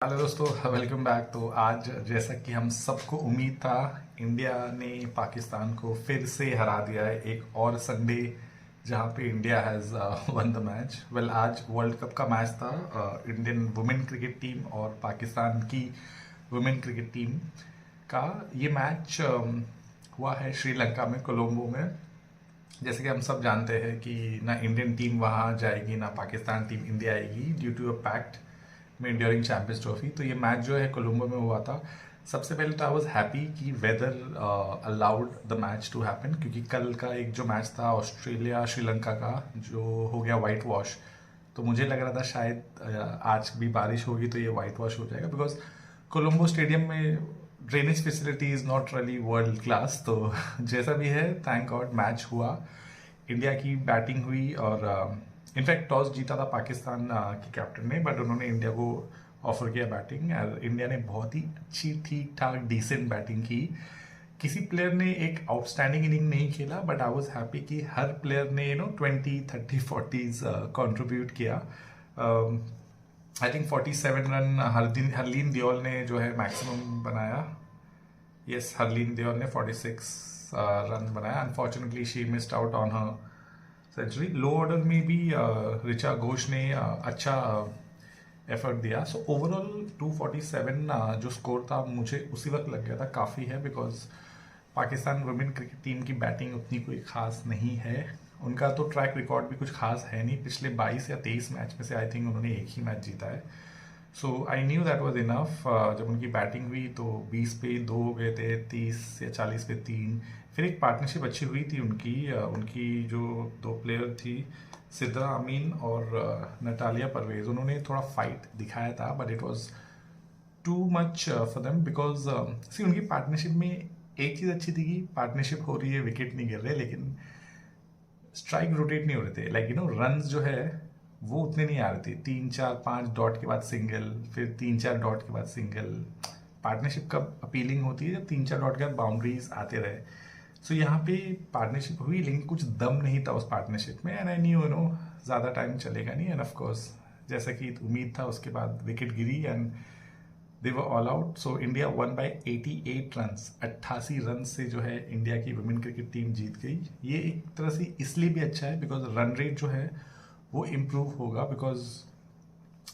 Hello दोस्तों, welcome back. तो आज जैसा कि हम सबको उम्मीद था, इंडिया ने पाकिस्तान को फिर से हरा दिया है। एक और संडे जहां पे India has one the match. Well, आज वर्ल्ड कप का मैच था। इंडियन वुमेन क्रिकेट टीम और पाकिस्तान की वुमेन क्रिकेट टीम का ये मैच हुआ है श्रीलंका में, कोलंबो में। जैसे कि हम सब जानते हैं कि ना इंडियन टीम वहाँ जाएगी ना पाकिस्तान टीम इंडिया आएगी ड्यू टू अ पैक्ट में ड्यूरिंग चैंपियंस ट्रॉफी। तो ये मैच जो है कोलंबो में हुआ था। सबसे पहले तो आई वाज हैप्पी कि weather allowed the match to happen, क्योंकि कल का एक जो मैच था ऑस्ट्रेलिया श्रीलंका का, जो हो गया वाइट वॉश। तो मुझे लग रहा था शायद आज भी बारिश होगी तो ये वाइट वॉश हो जाएगा, बिकॉज कोलंबो स्टेडियम में drainage facility is not really world class. तो जैसा भी है, थैंक गॉड मैच हुआ। इंडिया की बैटिंग हुई और इनफैक्ट टॉस जीता था पाकिस्तान के कैप्टन ने, बट उन्होंने इंडिया को ऑफर किया बैटिंग और इंडिया ने बहुत ही अच्छी, ठीक ठाक, डिसेंट बैटिंग की। किसी प्लेयर ने एक आउटस्टैंडिंग इनिंग नहीं खेला, बट आई वाज हैप्पी कि हर प्लेयर ने 20, 30, 40 कंट्रीब्यूट किया। I think 47 run Harleen Deol ने जो है मैक्सिमम बनाया। यस, हरलीन दियोल ने 46 रन बनाया। Unfortunately she missed out on her century. Low order में भी ऋचा घोष ने अच्छा एफर्ट दिया। सो ओवरऑल 247 जो स्कोर था, मुझे उसी वक्त लग गया था काफ़ी है, because Pakistan women cricket team की बैटिंग उतनी कोई खास नहीं है। उनका तो ट्रैक रिकॉर्ड भी कुछ खास है नहीं। पिछले 22 या 23 मैच में से आई थिंक उन्होंने एक ही मैच जीता है। So I knew that was enough. जब उनकी बैटिंग हुई तो 20 पे 2 हो गए थे, 30 या 40 पे 3। फिर एक पार्टनरशिप अच्छी हुई थी उनकी। उनकी जो दो प्लेयर थी, सिद्रा अमीन और नटालिया परवेज, उन्होंने थोड़ा फाइट दिखाया था, but it was too much for them, because see उनकी पार्टनरशिप में एक चीज़ अच्छी थी कि पार्टनरशिप हो रही है, विकेट नहीं गिर रहे, लेकिन स्ट्राइक रोटेट नहीं हो रहे थे। लाइक रन जो है वो उतने नहीं आ रहे थे। 3, 4, 5 डॉट के बाद सिंगल, फिर 3, 4 डॉट के बाद सिंगल। पार्टनरशिप कब अपीलिंग होती है? जब 3, 4 डॉट के बाद बाउंड्रीज आते रहे। सो यहाँ पे पार्टनरशिप हुई, लेकिन कुछ दम नहीं था उस पार्टनरशिप में। एंड आई न्यू ज़्यादा टाइम चलेगा नहीं। एंड ऑफ कोर्स जैसा कि उम्मीद था, उसके बाद wicket Giri and they were all out. So India one by 88 run, 88 run से जो है इंडिया की वुमेन क्रिकेट टीम जीत गई। ये एक तरह से इसलिए भी अच्छा है बिकॉज रन रेट जो है वो इम्प्रूव होगा। बिकॉज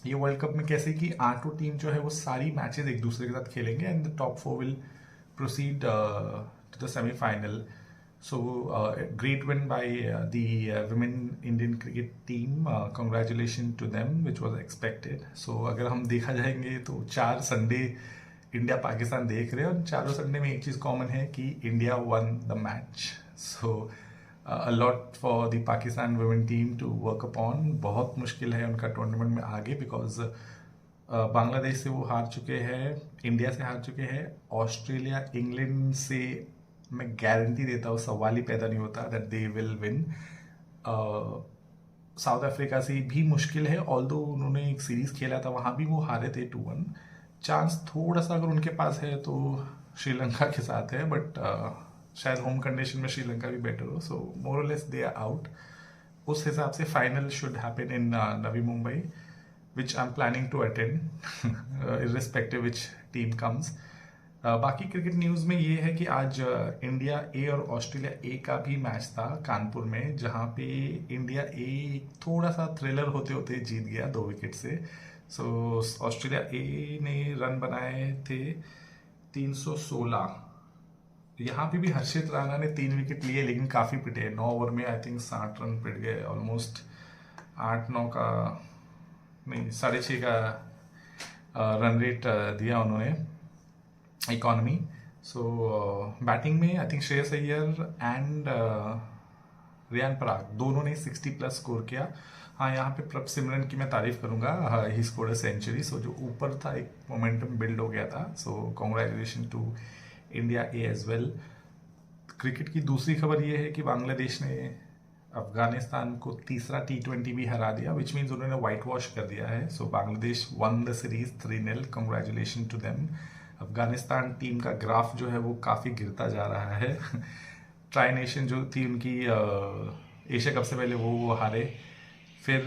ये वर्ल्ड कप में कैसे कि 8 टीम जो है वो सारी मैचेस एक दूसरे के साथ खेलेंगे and the top 4 will proceed to the semifinal. So, great win by the women Indian cricket team. Congratulations to them, which was expected. So, अगर हम देखा जाएंगे तो 4 संडे इंडिया पाकिस्तान देख रहे हैं और चारों संडे में एक चीज़ कॉमन है कि India won the match. So a lot for the Pakistan women team to work upon. बहुत मुश्किल है उनका टूर्नामेंट में आगे, बिकॉज बांग्लादेश से वो हार चुके हैं, इंडिया से हार चुके हैं, ऑस्ट्रेलिया, इंग्लैंड से मैं गारंटी देता हूँ, सवाल ही पैदा नहीं होता that they will win. South Africa से भी मुश्किल है, ऑल्दो उन्होंने एक सीरीज खेला था, वहाँ भी वो हारे थे 2-1। चांस थोड़ा सा अगर उनके पास है तो श्रीलंका के साथ है, बट शायद होम कंडीशन में श्रीलंका भी बेटर हो। सो मोर और लेस दे आर आउट। उस हिसाब से final should happen in Navi Mumbai, which I am planning to attend irrespective which team comes. बाकी क्रिकेट न्यूज़ में ये है कि आज इंडिया ए और ऑस्ट्रेलिया ए का भी मैच था कानपुर में, जहाँ पे इंडिया ए थोड़ा सा थ्रिलर होते होते जीत गया 2 विकेट से। सो ऑस्ट्रेलिया ए ने रन बनाए थे 316। यहाँ पे भी हर्षित राणा ने 3 विकेट लिए, लेकिन काफ़ी पिटे। 9 ओवर में आई थिंक 60 रन पिट गए, ऑलमोस्ट 8-9 का नहीं, 6.5 का रन रेट दिया उन्होंने इकॉनमी। सो बैटिंग में I think Shreyas Iyer and Riyan Parag दोनों ने 60+ स्कोर किया। हाँ, यहाँ पे प्रभ सिमरन की मैं तारीफ करूँगा, ही स्कोर्ड अ सेंचुरी। सो जो ऊपर था एक मोमेंटम बिल्ड हो गया था। So congratulation to India A as well. Cricket की दूसरी खबर ये है कि बांग्लादेश ने अफगानिस्तान को तीसरा T20 भी हरा दिया, विच मीन्स उन्होंने वाइट वॉश कर दिया है। So Bangladesh won the series 3-0। Congratulation to them. Afghanistan team का ग्राफ जो है वो काफ़ी गिरता जा रहा है। ट्राई नेशन जो थी उनकी एशिया कप से पहले वो हारे, फिर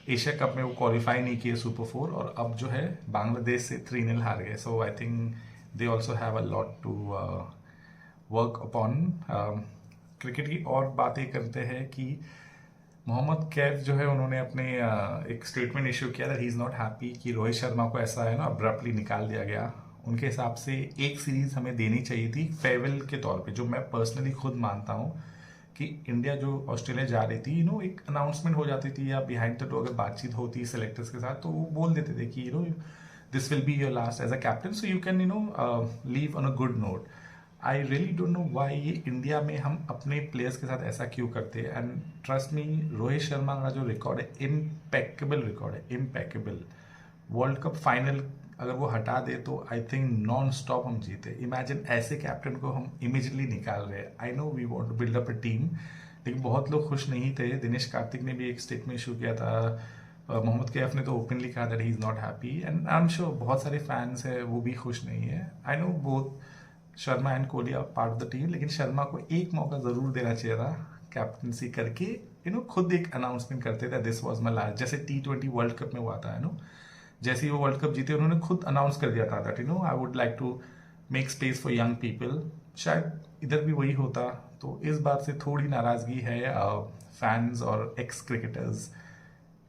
एशिया कप में वो क्वालिफाई नहीं किए सुपर 4, और अब जो है बांग्लादेश से 3-0 हार गए. So I think they also have a lot to work upon. Cricket की और बातें करते हैं कि मोहम्मद कैफ जो है उन्होंने अपने एक स्टेटमेंट इशू किया that he is not happy कि रोहित शर्मा को ऐसा है ना अब्रप्टली निकाल दिया गया. उनके हिसाब से एक सीरीज हमें देनी चाहिए थी फेयरवेल के तौर पे, जो मैं पर्सनली खुद मानता हूँ कि इंडिया जो ऑस्ट्रेलिया जा रही थी एक अनाउंसमेंट हो जाती थी या बिहाइंड द डोर अगर बातचीत होती सेलेक्टर्स के साथ, तो वो बोल देते थे कि this will be your last as a captain, so you can leave on a good note. I really don't know why ये इंडिया में हम अपने प्लेयर्स के साथ ऐसा क्यों करते हैं. And trust me, Rohit Sharma का जो रिकॉर्ड है इम्पेकेबल रिकॉर्ड है, इम्पेकेबल. वर्ल्ड कप फाइनल अगर वो हटा दे तो आई थिंक नॉन स्टॉप हम जीते. इमेजिन ऐसे कैप्टन को हम इमीजिएटली निकाल रहे हैं. I know we want to build up a team, लेकिन बहुत लोग खुश नहीं थे. दिनेश कार्तिक ने भी एक स्टेटमेंट इशू किया था. मोहम्मद कैफ ने तो ओपनली कहा that he is not happy, and I am sure बहुत सारे फैंस है वो भी खुश नहीं है. I know both Sharma and Kohli are part of the team, लेकिन शर्मा को एक मौका जरूर देना चाहिए था कैप्टनसी करके. खुद एक अनाउंसमेंट करते थे दिस वाज माय लास्ट, जैसे T20 वर्ल्ड कप में हुआ था. जैसे ही वो वर्ल्ड कप जीते उन्होंने खुद अनाउंस कर दिया था that I would like to make space for young people. शायद इधर भी वही होता. तो इस बात से थोड़ी नाराजगी है फैंस और एक्स क्रिकेटर्स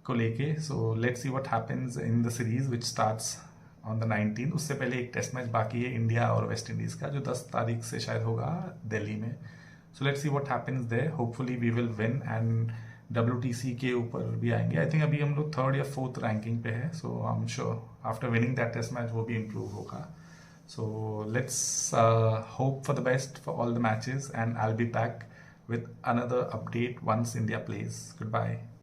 को लेके. सो let's see what happens in the series which starts on the 19. उससे पहले एक टेस्ट मैच बाकी है इंडिया और वेस्ट इंडीज का, जो 10 तारीख से शायद होगा दिल्ली में. So let's see what happens there. Hopefully we will win and WTC के ऊपर भी आएंगे. आई थिंक अभी हम लोग 3rd या 4th रैंकिंग पे है. So I am sure after winning that test match वो भी इम्प्रूव होगा. So let's hope for the best for all the matches, and I will be back with another update once India plays. Goodbye.